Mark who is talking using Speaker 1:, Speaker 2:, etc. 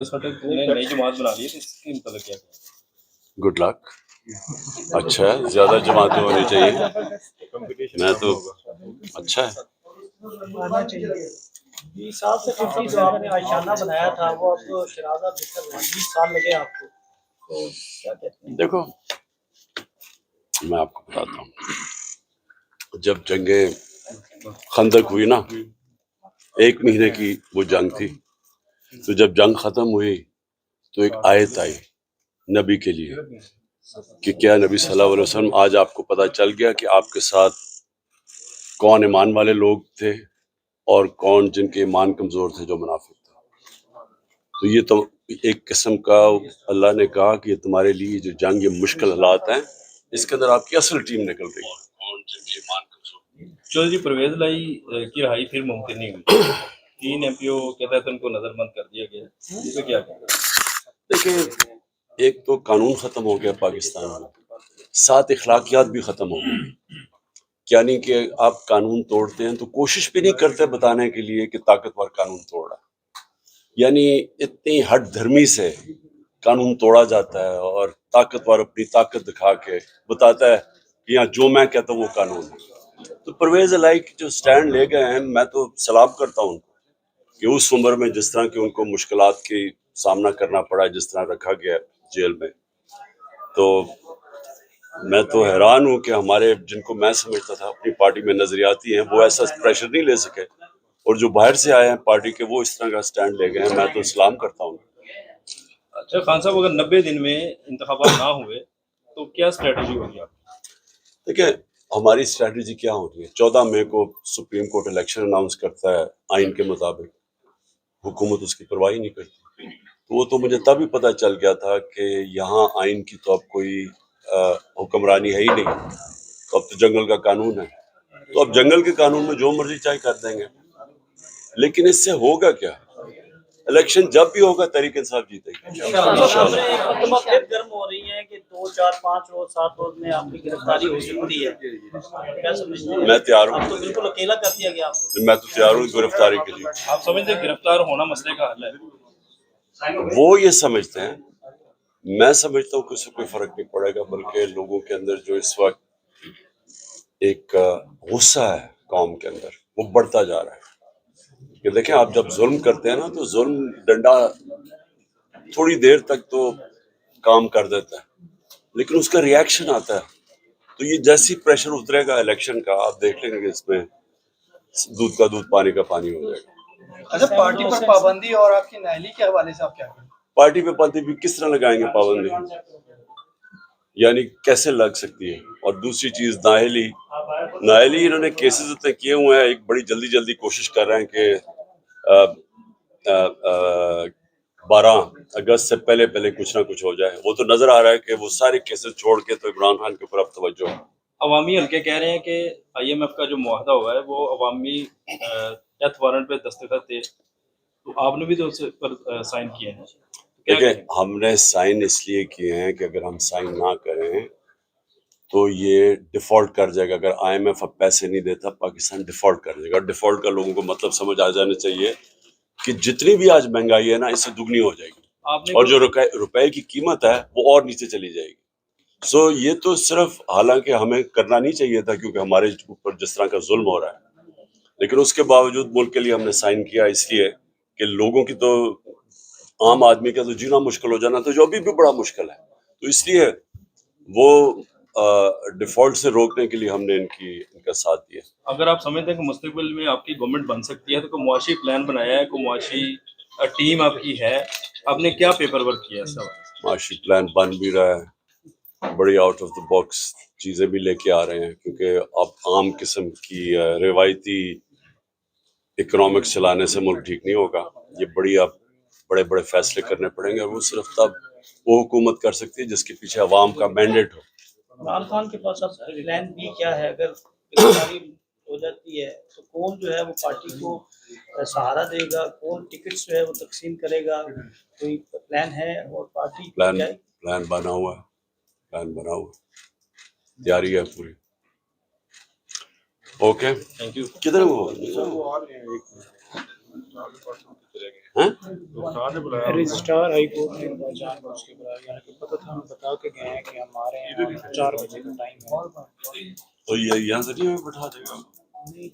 Speaker 1: اس وقت نے نئی جماعت بنا لی ہے تو اس کے متعلق کیا کہیں؟
Speaker 2: Good luck. اچھا ہے, زیادہ جماعتیں ہونی چاہیے. میں تو اچھا ہے.
Speaker 3: 20 سال سے 50 جو آپ نے آشیانہ بنایا تھا وہ اب شرازہ بکر 20 سال لگے آپ کو, تو کیا کہتے ہیں؟
Speaker 2: دیکھو میں آپ کو بتاتا ہوں, جب جنگ خندق ہوئی نا, 1 مہینے کی وہ جنگ تھی, تو جب جنگ ختم ہوئی تو ایک آیت آئی نبی کے لیے کہ کیا نبی صلی اللہ علیہ وسلم آج آپ کو پتہ چل گیا کہ آپ کے ساتھ کون ایمان والے لوگ تھے اور کون جن کے ایمان کمزور تھے, جو منافق تھے. تو یہ تو ایک قسم کا اللہ نے کہا کہ یہ تمہارے لیے جو جنگ یہ مشکل حالات ہیں, اس کے اندر آپ کی اصل ٹیم نکل رہی ہے.
Speaker 1: چودھری پرویز لائی کی رہائی پھر ممکن نہیں ہوئی. 3 MP کے تحت ان کو نظر بند کر دیا گیا, اس پہ کیا کہنا؟
Speaker 2: دیکھیں, ایک تو قانون ختم ہو گیا پاکستان میں, 7 اخلاقیات بھی ختم ہو گئی. یعنی کہ آپ قانون توڑتے ہیں تو کوشش بھی نہیں کرتے بتانے کے لیے کہ طاقتور قانون توڑ رہا ہے. یعنی اتنی ہٹ دھرمی سے قانون توڑا جاتا ہے اور طاقتور اپنی طاقت دکھا کے بتاتا ہے کہ یہاں جو میں کہتا ہوں وہ قانون ہے. تو پرویز الہی جو سٹینڈ لے گئے ہیں, میں تو سلام کرتا ہوں کہ اس عمر میں جس طرح کہ ان کو مشکلات کی سامنا کرنا پڑا, جس طرح رکھا گیا جیل میں, تو میں تو حیران ہوں کہ ہمارے جن کو میں سمجھتا تھا اپنی پارٹی میں نظریاتی ہیں, وہ ایسا پریشر نہیں لے سکے, اور جو باہر سے آئے ہیں پارٹی کے وہ اس طرح کا سٹینڈ لے گئے ہیں. میں تو سلام کرتا ہوں.
Speaker 1: اچھا خان صاحب, اگر 90 دن میں انتخابات نہ ہوئے تو کیا اسٹریٹجی ہوگی آپ کی؟
Speaker 2: دیکھیں ہماری اسٹریٹجی کیا ہوتی ہے, 14 مئی کو سپریم کورٹ الیکشن اناؤنس کرتا ہے آئین کے مطابق, حکومت اس کی پرواہ نہیں کرتی. تو وہ تو مجھے تب ہی پتہ چل گیا تھا کہ یہاں آئین کی تو اب کوئی حکمرانی ہے ہی نہیں, تو اب تو جنگل کا قانون ہے. تو اب جنگل کے قانون میں جو مرضی چاہے کر دیں گے, لیکن اس سے ہوگا کیا؟ الیکشن جب بھی ہوگا تحریک انصاف جیتے گی انشاءاللہ.
Speaker 3: ایک مرتبہ پھر گرم ہو رہی ہیں کہ 2 4 5 روز 7 روز میں آپ کی گرفتاری ہو سکتی ہے, کیا سمجھتے ہیں؟
Speaker 2: میں تیار ہوں,
Speaker 3: آپ تو بالکل اکیلا کر دیا گیا آپ کو.
Speaker 2: میں تو تیار ہوں گرفتاری کے لیے.
Speaker 1: آپ سمجھتے ہیں گرفتار ہونا مسئلے کا حل ہے؟
Speaker 2: وہ یہ سمجھتے ہیں, میں سمجھتا ہوں کہ اس سے کوئی فرق نہیں پڑے گا, بلکہ لوگوں کے اندر جو اس وقت ایک غصہ ہے قوم کے اندر, وہ بڑھتا جا رہا ہے. کہ دیکھیں آپ جب ظلم کرتے ہیں نا, تو ظلم ڈنڈا تھوڑی دیر تک تو کام کر دیتا ہے, لیکن اس کا ریاکشن آتا ہے. تو یہ جیسی پریشر اترے گا الیکشن کا, آپ دیکھ لیں گے کہ اس میں دودھ کا دودھ پانی کا پانی ہو جائے گا.
Speaker 4: اچھا, پارٹی پر پابندی اور آپ کی نااہلی کے حوالے سے آپ کیا کہیں؟
Speaker 2: پارٹی پہ پابندی بھی کس طرح لگائیں گے پابندی, یعنی کیسے لگ سکتی ہے؟ اور دوسری چیز نااہلی انہوں نے کیسز اتنے کیے ہوئے ہیں, ایک بڑی جلدی کوشش کر رہے ہیں کہ 12 اگست سے پہلے کچھ نہ کچھ ہو جائے. وہ تو نظر آ رہا ہے کہ وہ سارے کیسز چھوڑ کے تو عمران خان کے اوپر اب توجہ ہے.
Speaker 1: عوامی حلقے کہہ رہے ہیں کہ IMF کا جو معاہدہ ہوا ہے وہ عوامی ڈیتھ وارنٹ پہ دستخط تھے, تو آپ نے بھی تو اس پر سائن کیے ہیں.
Speaker 2: دیکھیں ہم نے سائن اس لیے کیے ہیں کہ اگر ہم سائن نہ کریں تو یہ ڈیفالٹ کر جائے گا. اگر IMF اب پیسے نہیں دیتا, پاکستان ڈیفالٹ کر جائے گا. ڈیفالٹ کا لوگوں کو مطلب سمجھ آ جانا چاہیے کہ جتنی بھی آج مہنگائی ہے نا, اس سے دگنی ہو جائے گی, اور جو روپے کی قیمت ہے وہ اور نیچے چلی جائے گی. سو یہ تو صرف, حالانکہ ہمیں کرنا نہیں چاہیے تھا کیونکہ ہمارے اوپر جس طرح کا ظلم ہو رہا ہے, لیکن اس کے باوجود ملک کے لیے ہم نے سائن کیا, اس لیے کہ لوگوں کی تو, عام آدمی کا تو جینا مشکل ہو جانا تو جو ابھی بھی بڑا مشکل ہے, تو اس لیے وہ ڈیفالٹ سے روکنے کے لیے ہم نے ان کا ساتھ دیا.
Speaker 1: اگر آپ سمجھتے ہیں کہ مستقبل میں آپ کی گورنمنٹ بن سکتی ہے تو کوئی معاشی پلان بنایا ہے, کوئی معاشی ٹیم آپ کی ہے, آپ نے کیا پیپر ورک کیا ہے؟
Speaker 2: معاشی پلان بن بھی رہا ہے, بڑی آؤٹ آف دا باکس چیزیں بھی لے کے آ رہے ہیں, کیونکہ اب عام قسم کی روایتی اکنامکس چلانے سے ملک ٹھیک نہیں ہوگا. یہ بڑے بڑے فیصلے کرنے پڑیں گے, اور وہ صرف تب وہ حکومت کر سکتی ہے جس کے پیچھے عوام کا مینڈیٹ ہو.
Speaker 3: عمران خان کے پاس اب پلان بی کیا ہے؟ اگر گرفتاری ہو جاتی ہے تو کون جو ہے وہ پارٹی کو سہارا دے گا, کون ٹکٹس جو ہے وہ تقسیم کرے گا, کوئی پلان ہے؟ اور پارٹی
Speaker 2: پلان بنا ہوا ہے, تیاری ہے پوری. اوکے, کدھر وہ ہیں؟
Speaker 5: رجسٹرار ہائی کورٹ نے جان بوجھ کے بلایا، یعنی کہ پتہ تھا ہم بتا کے گئے ہیں کہ ہمارے یہاں 4 بجے کا ٹائم ہے.
Speaker 2: تو یہ یہاں سے نہیں ہمیں بٹھا دے گا.
Speaker 5: نہیں